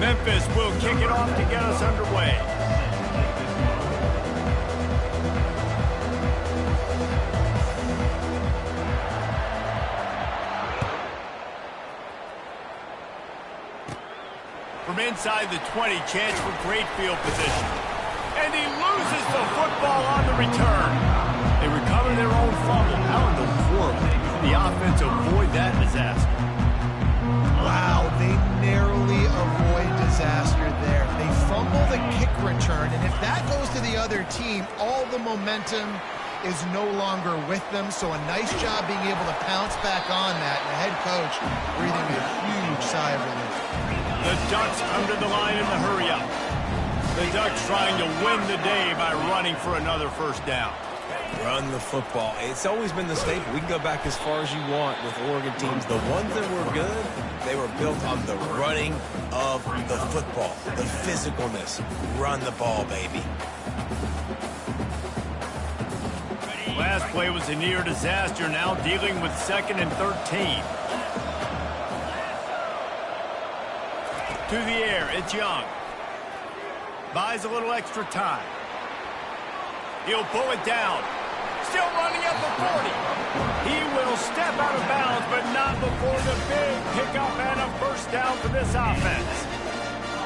Memphis will kick it off to get us underway. From inside the 20, chance for great field position. And he loses the football on the return. They recover their own fumble. How in the world did the offense avoid that disaster? Wow, they narrowly avoid disaster there. They fumble the kick return, and if that goes to the other team, all the momentum is no longer with them. So a nice job being able to pounce back on that. And the head coach breathing a huge sigh of relief. The Ducks come to the line in the hurry-up. The Ducks trying to win the day by running for another first down. Run the football. It's always been the staple. We can go back as far as you want with Oregon teams. The ones that were good, they were built on the running of the football, the physicalness. Run the ball, baby. Last play was a near disaster, now dealing with 2nd and 13. To the air, it's Young. Buys a little extra time. He'll pull it down. Still running at the 40. He will step out of bounds, but not before the big pickup and a first down for this offense.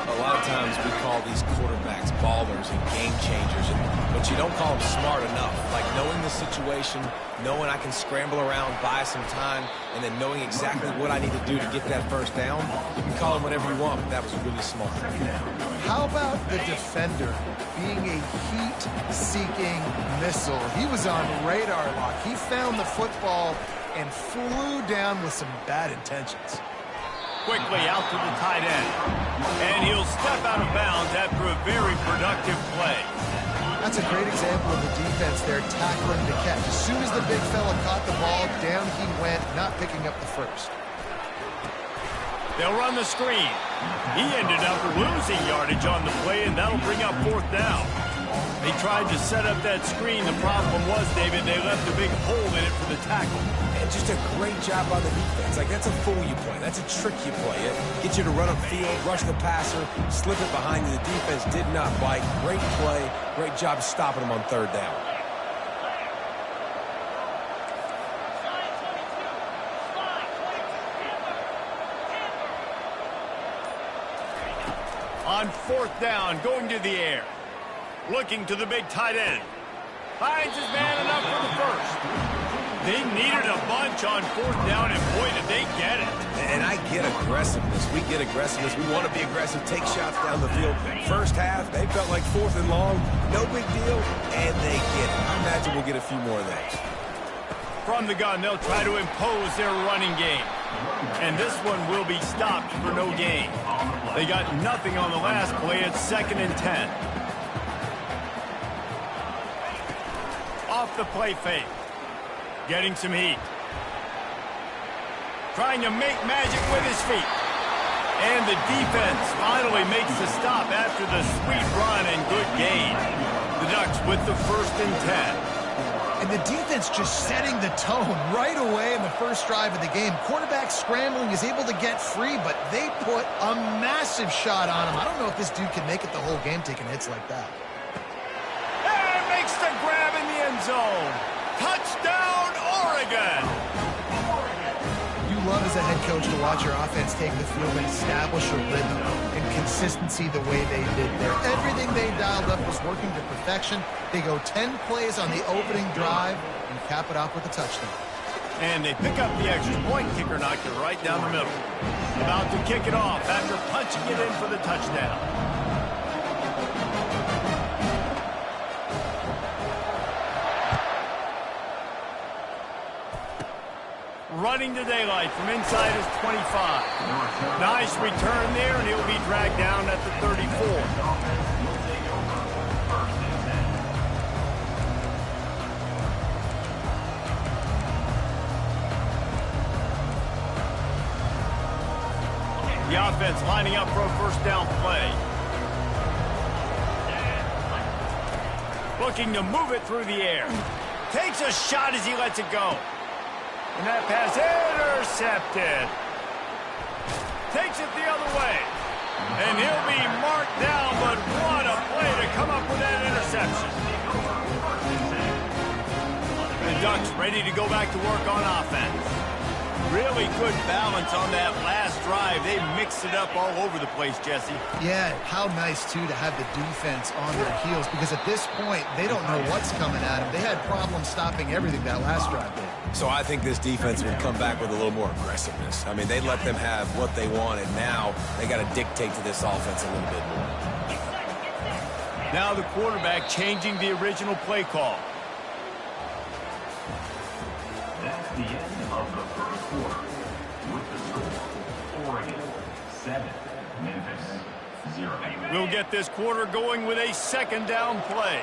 A lot of times we call these quarterbacks ballers and game changers, but you don't call them smart enough. Like knowing the situation, knowing I can scramble around, buy some time, and then knowing exactly what I need to do to get that first down. You can call them whatever you want, but that was really smart. How about the defender being a heat-seeking missile? He was on radar lock. He found the football and flew down with some bad intentions. Quickly out to the tight end. And he'll step out of bounds after a very productive play. That's a great example of the defense there tackling the catch. As soon as the big fella caught the ball, down he went, not picking up the first. They'll run the screen. He ended up losing yardage on the play, and that'll bring up 4th down. They tried to set up that screen. The problem was, David, they left a big hole in it for the tackle. And just a great job by the defense. Like, that's a fool you play. That's a trick you play. It gets you to run upfield, rush the passer, slip it behind you. The defense did not bite. Great play. Great job stopping them on 3rd down. On 4th down, going to the air. Looking to the big tight end. Finds his man enough for the first. They needed a bunch on 4th down, and boy, did they get it. And I get aggressiveness. We get aggressiveness. We want to be aggressive, take shots down the field. First half, they felt like 4th and long. No big deal, and they get it. I imagine we'll get a few more of those. From the gun, they'll try to impose their running game. And this one will be stopped for no gain. They got nothing on the last play. It's 2nd and 10. Off the play fake. Getting some heat. Trying to make magic with his feet. And the defense finally makes the stop after the sweet run and good gain. The Ducks with the 1st and 10. And the defense just setting the tone right away in the first drive of the game. Quarterback scrambling, is able to get free, but they put a massive shot on him. I don't know if this dude can make it the whole game taking hits like that. And makes the grab in the end zone. Touchdown, Oregon! You love as a head coach to watch your offense take the field and establish a rhythm and consistency the way they did there. Everything they dialed up was working to perfection. They go 10 plays on the opening drive and cap it off with a touchdown. And they pick up the extra point. Kicker knocked it right down the middle. About to kick it off after punching it in for the touchdown. Running to daylight from inside his 25. Nice return there, and he'll be dragged down at the 34. The offense lining up for a first down play. Looking to move it through the air. Takes a shot as he lets it go. And that pass intercepted. Takes it the other way. And he'll be marked down, but what a play to come up with that interception. The Ducks ready to go back to work on offense. Really good balance on that last drive. They mixed it up all over the place, Jesse. Yeah, how nice, too, to have the defense on their heels, because at this point, they don't know what's coming at them. They had problems stopping everything that last drive did. So I think this defense would come back with a little more aggressiveness. I mean, they let them have what they want, and now they got to dictate to this offense a little bit more. Now the quarterback changing the original play call. That's the end of the first quarter. With the score, Oregon 7, Memphis 0. We'll get this quarter going with a second down play.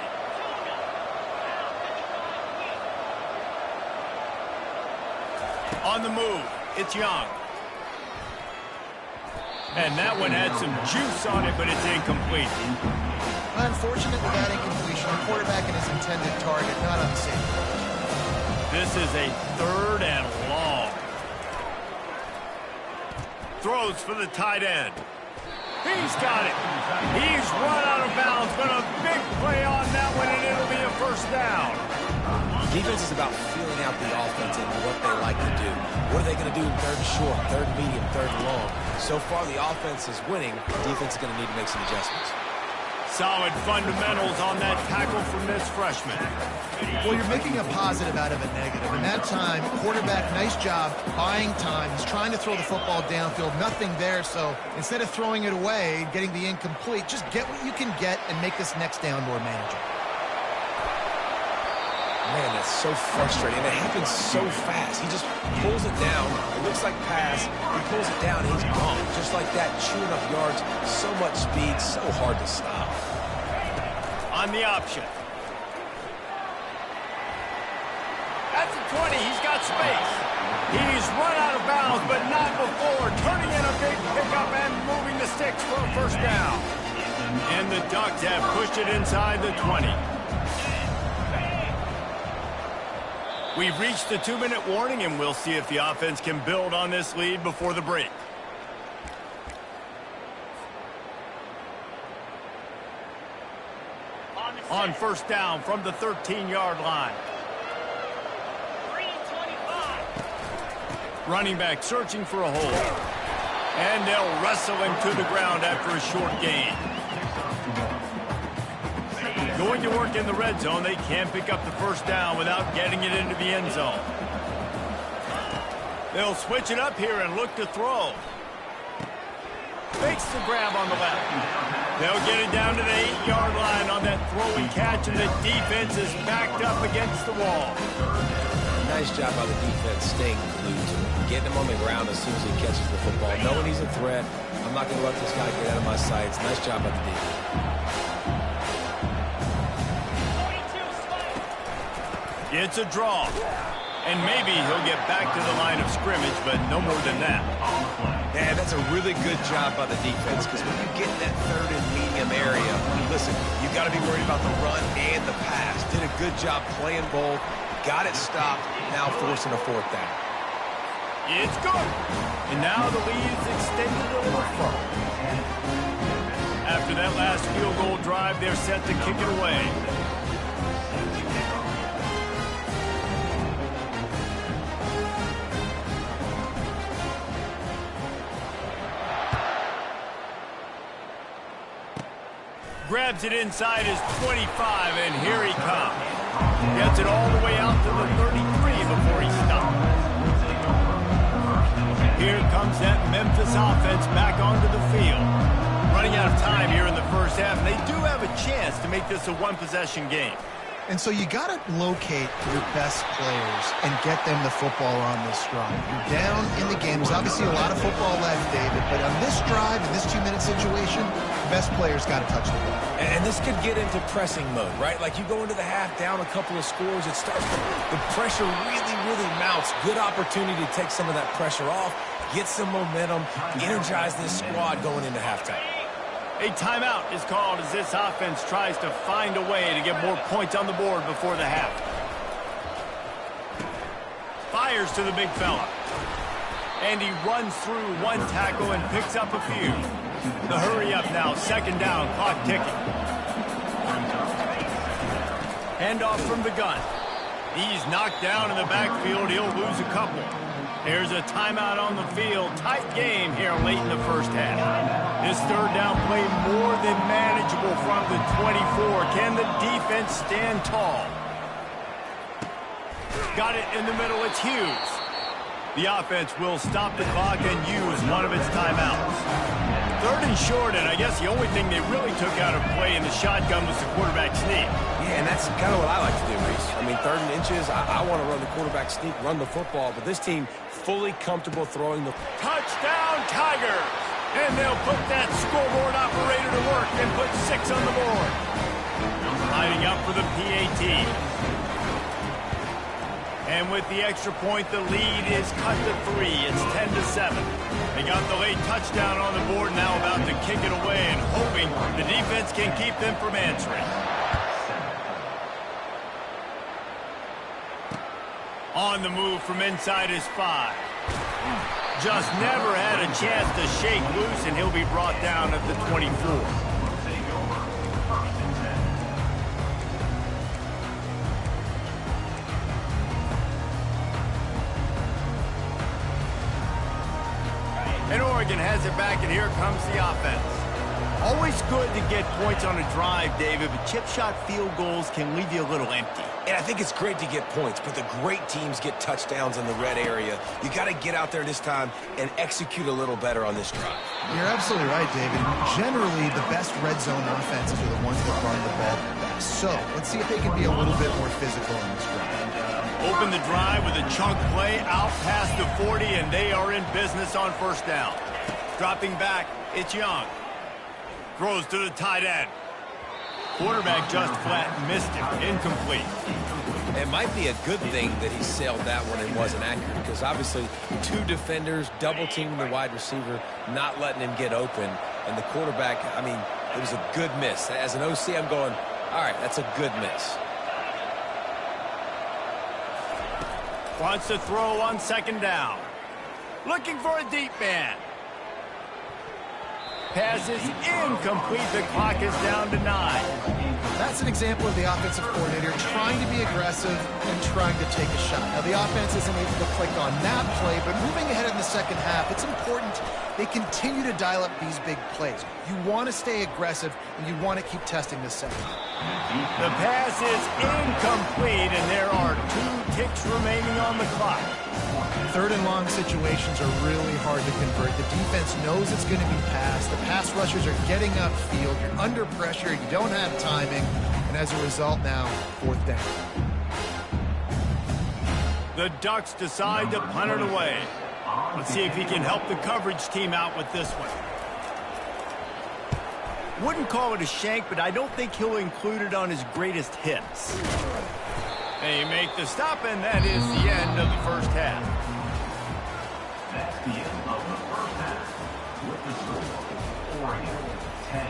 On the move, it's Young. And that one had some juice on it, but it's incomplete. Unfortunate with that incompletion. The quarterback and his intended target, not on the same page. This is a 3rd and long. Throws for the tight end. He's got it. He's run out of bounds, but a big play on that one, and it'll be a first down. Defense is about feeling out the offense and what they like to do. What are they going to do in 3rd and short, 3rd and medium, 3rd and long? So far, the offense is winning. The defense is going to need to make some adjustments. Solid fundamentals on that tackle from this freshman. Well, you're making a positive out of a negative. And that time, quarterback, nice job, buying time. He's trying to throw the football downfield. Nothing there, so instead of throwing it away, getting the incomplete, just get what you can get and make this next down more manageable. Man, that's so frustrating. And it happens so fast. He just pulls it down. It looks like pass. He pulls it down, and he's gone. Just like that, chewing up yards. So much speed, so hard to stop. On the option. That's a 20. He's got space. He's run out of bounds, but not before. Turning in a big pickup and moving the sticks for a first down. And the Ducks have pushed it inside the 20. We've reached the 2-minute warning, and we'll see if the offense can build on this lead before the break. On first down from the 13-yard line. Running back searching for a hole. And they'll wrestle him to the ground after a short gain. Going to work in the red zone, they can't pick up the first down without getting it into the end zone. They'll switch it up here and look to throw. Fakes the grab on the left. They'll get it down to the 8-yard line on that throwing catch, and the defense is backed up against the wall. Nice job by the defense staying glued to him, getting him on the ground as soon as he catches the football, knowing he's a threat. I'm not going to let this guy get out of my sights. Nice job by the defense. It's a draw. And maybe he'll get back to the line of scrimmage, but no more than that. Man, that's a really good job by the defense, because when you get in that 3rd and medium area, listen, you got to be worried about the run and the pass. Did a good job playing both, got it stopped, now forcing a 4th down. It's good. And now the lead's extended a little further. After that last field goal drive, they're set to kick it away. Grabs it inside his 25, and here he comes. Gets it all the way out to the 33 before he stops. Here comes that Memphis offense back onto the field. Running out of time here in the first half, and they do have a chance to make this a one-possession game. And so you got to locate your best players and get them the football on this drive. You're down in the game. There's obviously a lot of football left, David, but on this drive, in this 2-minute situation, the best players got to touch the ball. And this could get into pressing mode, right? Like you go into the half down a couple of scores, it starts to, the pressure really mounts. Good opportunity to take some of that pressure off, get some momentum, energize this squad going into halftime. A timeout is called as this offense tries to find a way to get more points on the board before the half. Fires to the big fella. And he runs through one tackle and picks up a few. The hurry up now, second down, clock ticking. Handoff from the gun. He's knocked down in the backfield. He'll lose a couple. There's a timeout on the field. Tight game here late in the first half. This third down play more than manageable from the 24. Can the defense stand tall? Got it in the middle. It's Hughes. The offense will stop the clock and use one of its timeouts. Third and short, and I guess the only thing they really took out of play in the shotgun was the quarterback sneak. Yeah, and that's kind of what I like to do, Reese. I mean, third and inches, I want to run the quarterback sneak, run the football, but this team fully comfortable throwing the... Touchdown, Tigers! And they'll put that scoreboard operator to work and put 6 on the board. Lining up for the PAT. And with the extra point, the lead is cut to 3. It's 10-7. They got the late touchdown on the board, now about to kick it away and hoping the defense can keep them from answering. On the move from inside his 5. Just never had a chance to shake loose, and he'll be brought down at the 24. And Oregon has it back, and here comes the offense. Always good to get points on a drive, David, but chip shot field goals can leave you a little empty. And I think it's great to get points, but the great teams get touchdowns in the red area. You got to get out there this time and execute a little better on this drive. You're absolutely right, David. Generally, the best red zone offenses are the ones that run the ball best. So let's see if they can be a little bit more physical in this drive. Open the drive with a chunk play out past the 40, and they are in business on first down. Dropping back, it's Young. Throws to the tight end. Quarterback just flat missed it. Incomplete. It might be a good thing that he sailed that one and wasn't accurate, because obviously 2 defenders double-teaming the wide receiver, not letting him get open. And the quarterback, I mean, it was a good miss. As an OC, I'm going, all right, that's a good miss. Wants to throw on second down. Looking for a deep man. Pass is incomplete. The clock is down to 9. That's an example of the offensive coordinator trying to be aggressive and trying to take a shot. Now, the offense isn't able to click on that play, but moving ahead in the second half, it's important they continue to dial up these big plays. You want to stay aggressive, and you want to keep testing this second. The pass is incomplete, and there are 2 ticks remaining on the clock. Third and long situations are really hard to convert. The defense knows it's going to be passed. The pass rushers are getting upfield. You're under pressure. You don't have timing. And as a result now, 4th down. The Ducks decide to punt it away. Let's see if he can help the coverage team out with this one. Wouldn't call it a shank, but I don't think he'll include it on his greatest hits. They make the stop, and that is the end of the first half. That's the end of the first half. With the score, Oregon 10.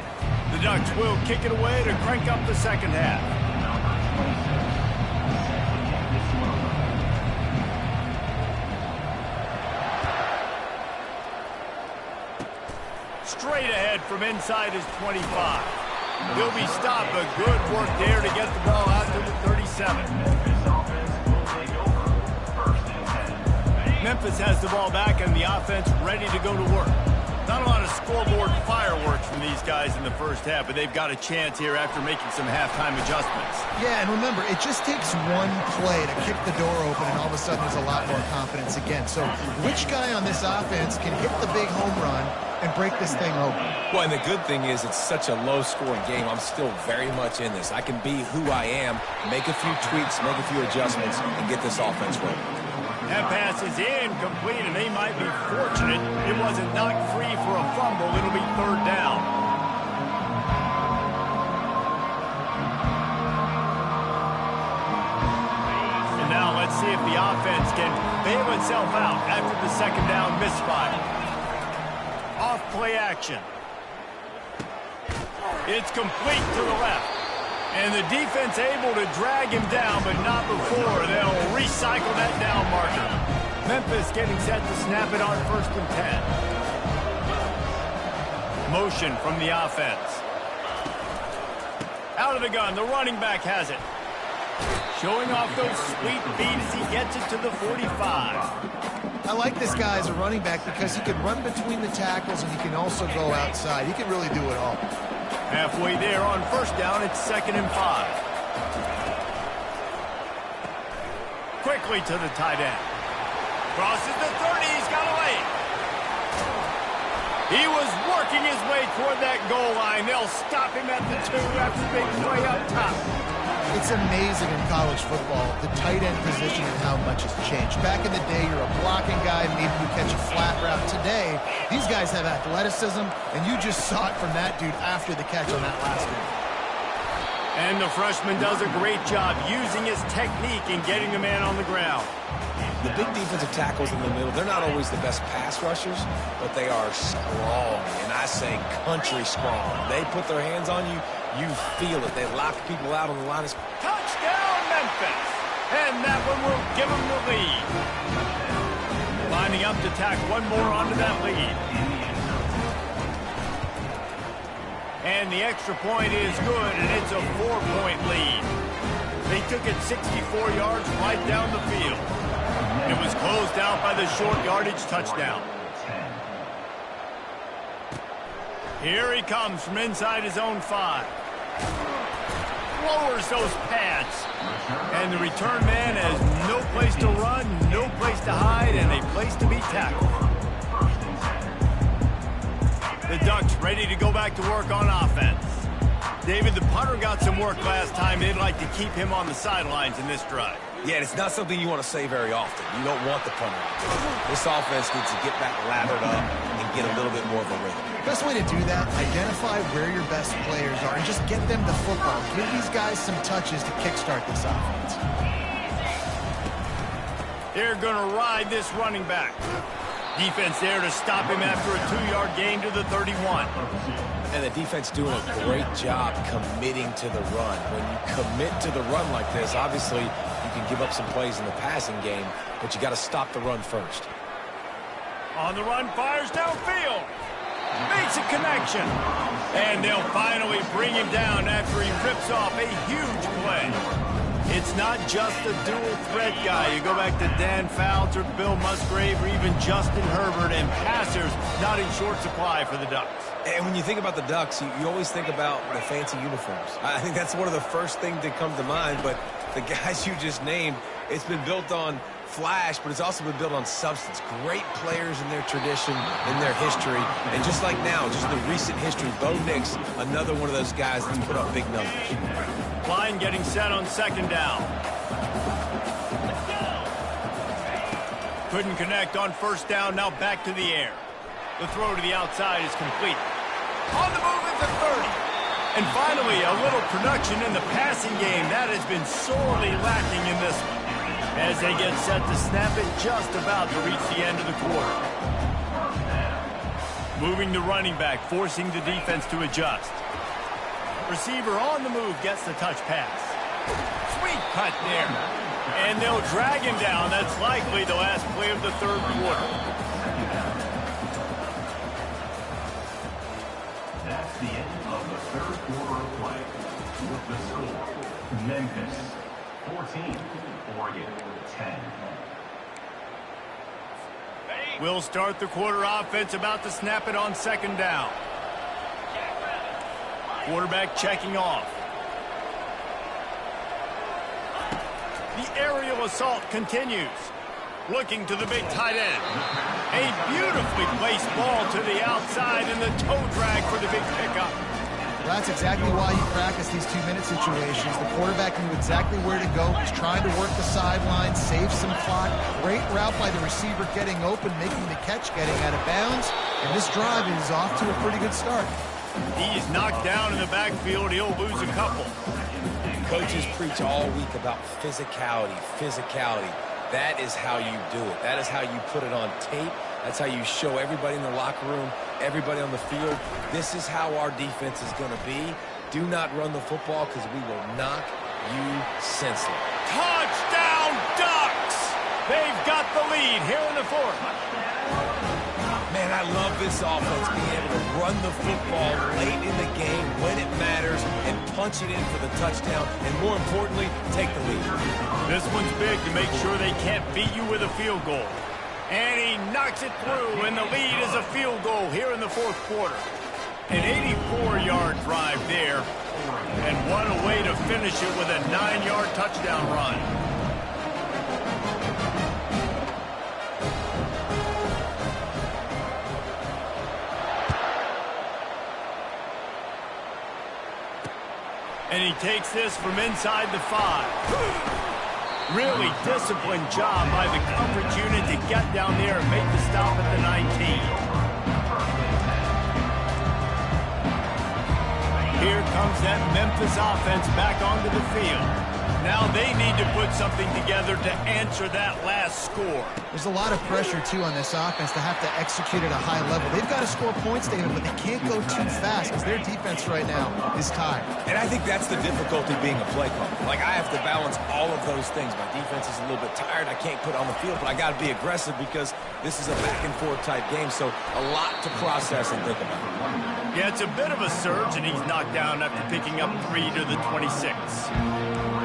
The Ducks will kick it away to crank up the second half. Straight ahead from inside his 25. He'll be stopped, but good work there to get the ball out to the 37. Memphis has the ball back and the offense ready to go to work. Not a lot of scoreboard fireworks from these guys in the first half, but they've got a chance here after making some halftime adjustments. Yeah, and remember, it just takes one play to kick the door open, and all of a sudden there's a lot more confidence again. So which guy on this offense can hit the big home run and break this thing open? Well, and the good thing is it's such a low-scoring game. I'm still very much in this. I can be who I am, make a few tweaks, make a few adjustments, and get this offense rolling. That pass is incomplete, and they might be fortunate it wasn't knocked free for a fumble. It'll be 3rd down. And now let's see if the offense can bail itself out after the second down misfire. Off play action. It's complete to the left. And the defense able to drag him down, but not before. They'll recycle that down marker. Memphis getting set to snap it on 1st and 10. Motion from the offense. Out of the gun, the running back has it. Showing off those sweet feet as he gets it to the 45. I like this guy as a running back because he can run between the tackles and he can also go outside. He can really do it all. Halfway there on first down, it's 2nd and 5. Quickly to the tight end. Crosses the 30, he's got a lane. He was working his way toward that goal line. They'll stop him at the 2 after the big play up top. It's amazing in college football, the tight end position and how much has changed. Back in the day, you're a blocking guy, maybe you catch a flat route. Today, these guys have athleticism, and you just saw it from that dude after the catch on that last one. And the freshman does a great job using his technique and getting the man on the ground. The big defensive tackles in the middle, they're not always the best pass rushers, but they are strong, and I say country strong. They put their hands on you, you feel it. They lock people out on the line. Touchdown, Memphis! And that one will give them the lead. Lining up to tack one more onto that lead. And the extra point is good, and it's a 4-point lead. They took it 64 yards right down the field. It was closed out by the short yardage touchdown. Here he comes from inside his own 5. Lowers those pads. And the return man has no place to run, no place to hide, and a place to be tackled. The Ducks ready to go back to work on offense. David, the punter got some work last time. They'd like to keep him on the sidelines in this drive. Yeah, it's not something you want to say very often. You don't want the punter out there. This offense needs to get back lathered up and get a little bit more of a rhythm. Best way to do that, identify where your best players are and just get them the football. Give these guys some touches to kickstart this offense. They're going to ride this running back. Defense there to stop him after a 2-yard gain to the 31. And the defense doing a great job committing to the run. When you commit to the run like this, obviously you can give up some plays in the passing game, but you got to stop the run first. On the run, fires downfield. Makes a connection. And they'll finally bring him down after he rips off a huge play. It's not just a dual threat guy. You go back to Dan Fouts or Bill Musgrave or even Justin Herbert, and passers not in short supply for the Ducks. And when you think about the Ducks, you always think about the fancy uniforms. I think that's one of the first things that comes to mind, but the guys you just named, it's been built on flash, but it's also been built on substance. Great players in their tradition, in their history, and just like now, just the recent history, Bo Nix, another one of those guys that's put up big numbers. Line getting set on 2nd down. Couldn't connect on 1st down, now back to the air. The throw to the outside is complete. On the move at the 30. And finally, a little production in the passing game. That has been sorely lacking in this one. As they get set to snap it, just about to reach the end of the quarter. Moving the running back, forcing the defense to adjust. Receiver on the move gets the touch pass. Sweet cut there. And they'll drag him down. That's likely the last play of the 3rd quarter. That's the end of the 3rd quarter of play. With the score, Memphis 14, Oregon 10. We'll start the quarter offense, about to snap it on 2nd down. Quarterback checking off. The aerial assault continues. Looking to the big tight end. A beautifully placed ball to the outside and the toe drag for the big pickup. Well, that's exactly why you practice these 2-minute situations. The quarterback knew exactly where to go. He's trying to work the sideline, save some clock. Great route by the receiver getting open, making the catch, getting out of bounds. And this drive is off to a pretty good start. He's knocked down in the backfield. He'll lose a couple. Coaches preach all week about physicality, physicality. That is how you do it. That is how you put it on tape. That's how you show everybody in the locker room, everybody on the field. This is how our defense is going to be. Do not run the football because we will knock you senseless. Touchdown, Ducks! They've got the lead here in the 4th. Man, Man, I love this offense being able to run the football late in the game when it matters and punch it in for the touchdown and, more importantly, take the lead. This one's big to make sure they can't beat you with a field goal. And he knocks it through, and the lead is a field goal here in the fourth quarter. An 84-yard drive there, and what a way to finish it with a 9-yard touchdown run. And he takes this from inside the 5. Really disciplined job by the coverage unit to get down there and make the stop at the 19. Here comes that Memphis offense back onto the field. Now they need to put something together to answer that last score. There's a lot of pressure, too, on this offense to have to execute at a high level. They've got to score points, David, but they can't go too fast because their defense right now is tired. And I think that's the difficulty being a play caller. Like, I have to balance all of those things. My defense is a little bit tired. I can't put on the field, but I got to be aggressive because this is a back-and-forth type game, so a lot to process and think about. Yeah, it's a bit of a surge, and he's knocked down after picking up 3 to the 26.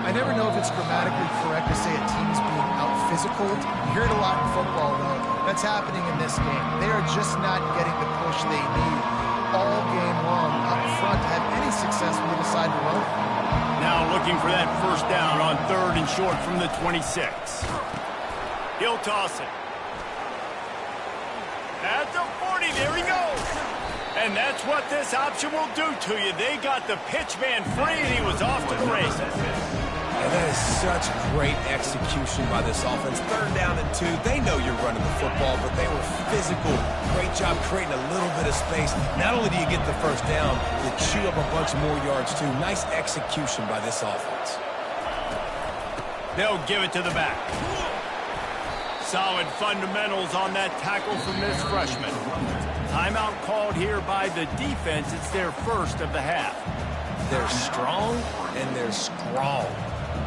I never know if it's grammatically correct to say a team's being out-physical. You hear it a lot in football, though. That's happening in this game. They are just not getting the push they need all game long up front to have any success when they decide to run. Now looking for that first down on 3rd and short from the 26. He'll toss it. At the 40, there he goes. And that's what this option will do to you. They got the pitch man free, and he was off to the races. And that is such great execution by this offense. 3rd down and 2. They know you're running the football, but they were physical. Great job creating a little bit of space. Not only do you get the first down, you chew up a bunch more yards, too. Nice execution by this offense. They'll give it to the back. Solid fundamentals on that tackle from this freshman. Timeout called here by the defense. It's their first of the half. They're strong and they're strong.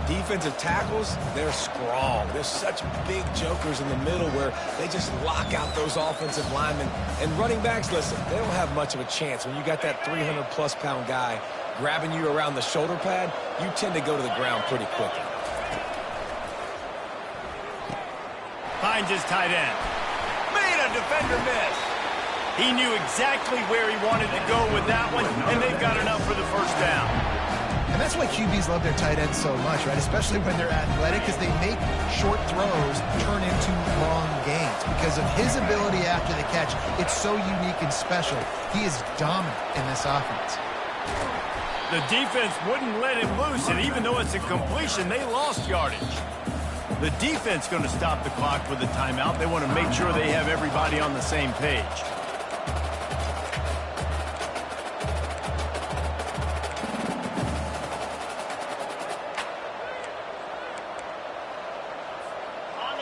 Defensive tackles, they're strong. There's such big jokers in the middle where they just lock out those offensive linemen. And running backs, listen, they don't have much of a chance. When you got that 300-plus pound guy grabbing you around the shoulder pad, you tend to go to the ground pretty quickly. Finds his tight end. Made a defender miss. He knew exactly where he wanted to go with that one, and they've got enough for the first down. And that's why QBs love their tight ends so much, right? Especially when they're athletic, because they make short throws turn into long gains. Because of his ability after the catch, it's so unique and special. He is dominant in this offense. The defense wouldn't let him loose, and even though it's a completion, they lost yardage. The defense going to stop the clock with a timeout. They want to make sure they have everybody on the same page.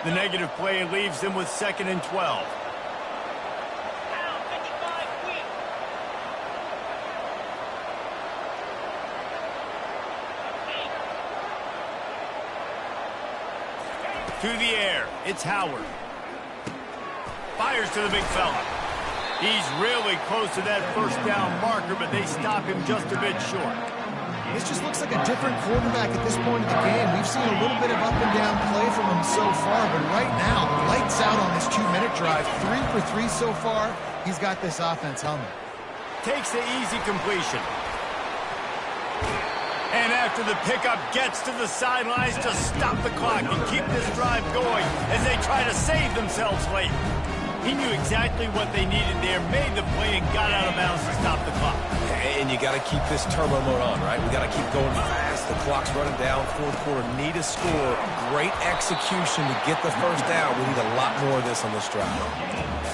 The negative play leaves them with 2nd and 12. To the air, it's Howard. Fires to the big fella. He's really close to that first down marker, but they stop him just a bit short. This just looks like a different quarterback at this point of the game. We've seen a little bit of up and down play from him so far, but right now, lights out on this 2-minute drive. 3 for 3 so far. He's got this offense humming. Takes the easy completion. And after the pickup, gets to the sidelines to stop the clock and keep this drive going as they try to save themselves late. He knew exactly what they needed there, made the play, and got out of bounds to stop the clock. And you got to keep this turbo mode on, right? We got to keep going fast. The clock's running down. Fourth quarter, need a score. Great execution to get the first down. We need a lot more of this on this drive.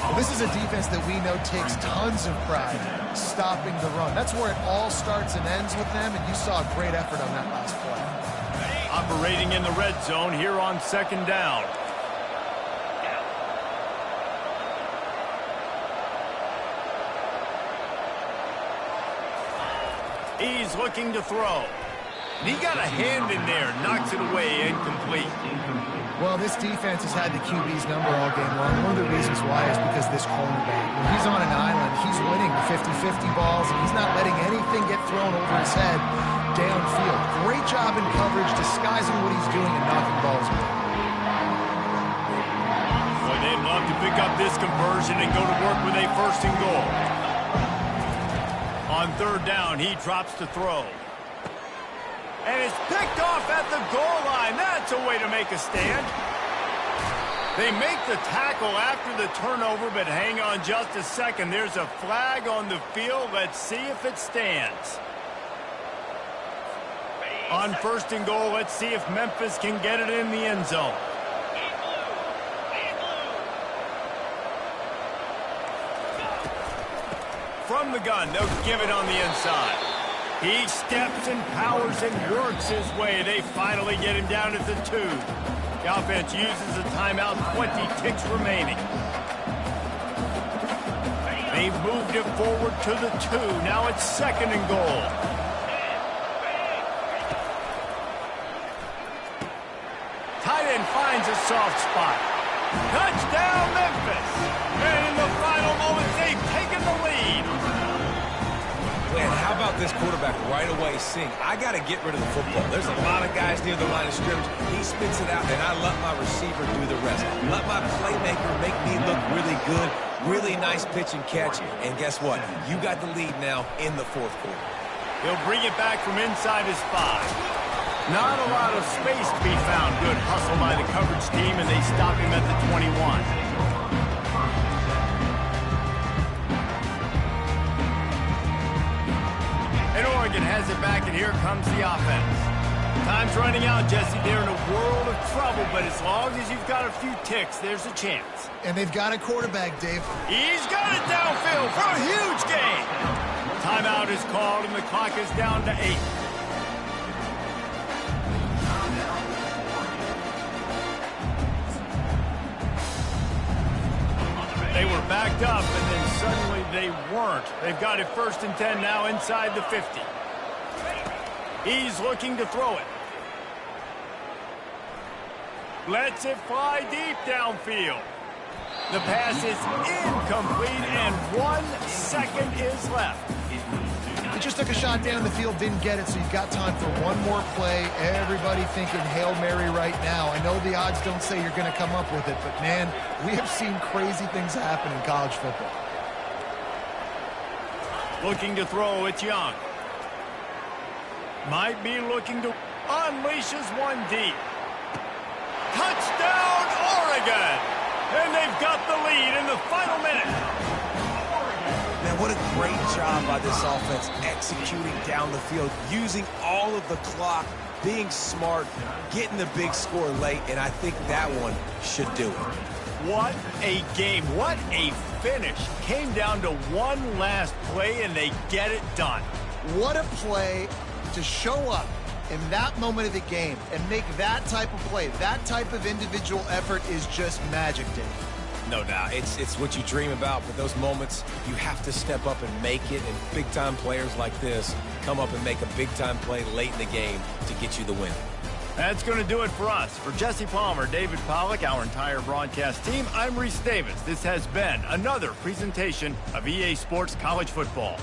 Well, this is a defense that we know takes tons of pride stopping the run. That's where it all starts and ends with them, and you saw a great effort on that last play. Operating in the red zone here on 2nd down. He's looking to throw. And he got a hand in there, knocks it away, incomplete. Well, this defense has had the QB's number all game long. One of the reasons why is because this cornerback, when he 50-50 balls, and he's not letting anything get thrown over his head downfield. Great job in coverage, disguising what he's doing and knocking balls away. Boy, they'd love to pick up this conversion and go to work with a 1st and goal. On 3rd down, he drops to throw. And it's picked off at the goal line. That's a way to make a stand. They make the tackle after the turnover, but hang on just a second. There's a flag on the field. Let's see if it stands. On 1st and goal, let's see if Memphis can get it in the end zone. From the gun, they'll give it on the inside. He steps and powers and works his way. They finally get him down at the 2. The offense uses a timeout, 20 ticks remaining. They've moved it forward to the 2. Now it's 2nd and goal. Tight end finds a soft spot. Touchdown, Memphis! And in the final moments, they've taken the lead. Man, how about this quarterback right away seeing, I got to get rid of the football. There's a lot of guys near the line of scrimmage. He spits it out, and I let my receiver do the rest. Let my playmaker make me look really good. Really nice pitch and catch. And guess what? You got the lead now in the 4th quarter. He'll bring it back from inside his 5. Not a lot of space to be found. Good hustle by the coverage team, and they stop him at the 21. And Oregon has it back, and here comes the offense. Time's running out, Jesse. They're in a world of trouble, but as long as you've got a few ticks, there's a chance. And they've got a quarterback, Dave. He's got it downfield for a huge gain. Timeout is called, and the clock is down to 8. They were backed up, and then suddenly they weren't. They've got it 1st and 10 now inside the 50. He's looking to throw it. Lets it fly deep downfield. The pass is incomplete, and 1 second is left. He just took a shot down the field, didn't get it, so you've got time for one more play. Everybody thinking Hail Mary right now. I know the odds don't say you're going to come up with it, but, man, we have seen crazy things happen in college football. Looking to throw, it's Young. Might be looking to unleashes one deep. Touchdown, Oregon! And they've got the lead in the final minute. Man, what a great job by this offense executing down the field, using all of the clock, being smart, getting the big score late, and I think that one should do it. What a game. What a finish. Came down to one last play, and they get it done. What a play to show up in that moment of the game and make that type of play. That type of individual effort is just magic, Dave. No doubt. It's what you dream about, but those moments, you have to step up and make it, and big-time players like this come up and make a big-time play late in the game to get you the win. That's going to do it for us. For Jesse Palmer, David Pollack, our entire broadcast team, I'm Reese Davis. This has been another presentation of EA Sports College Football.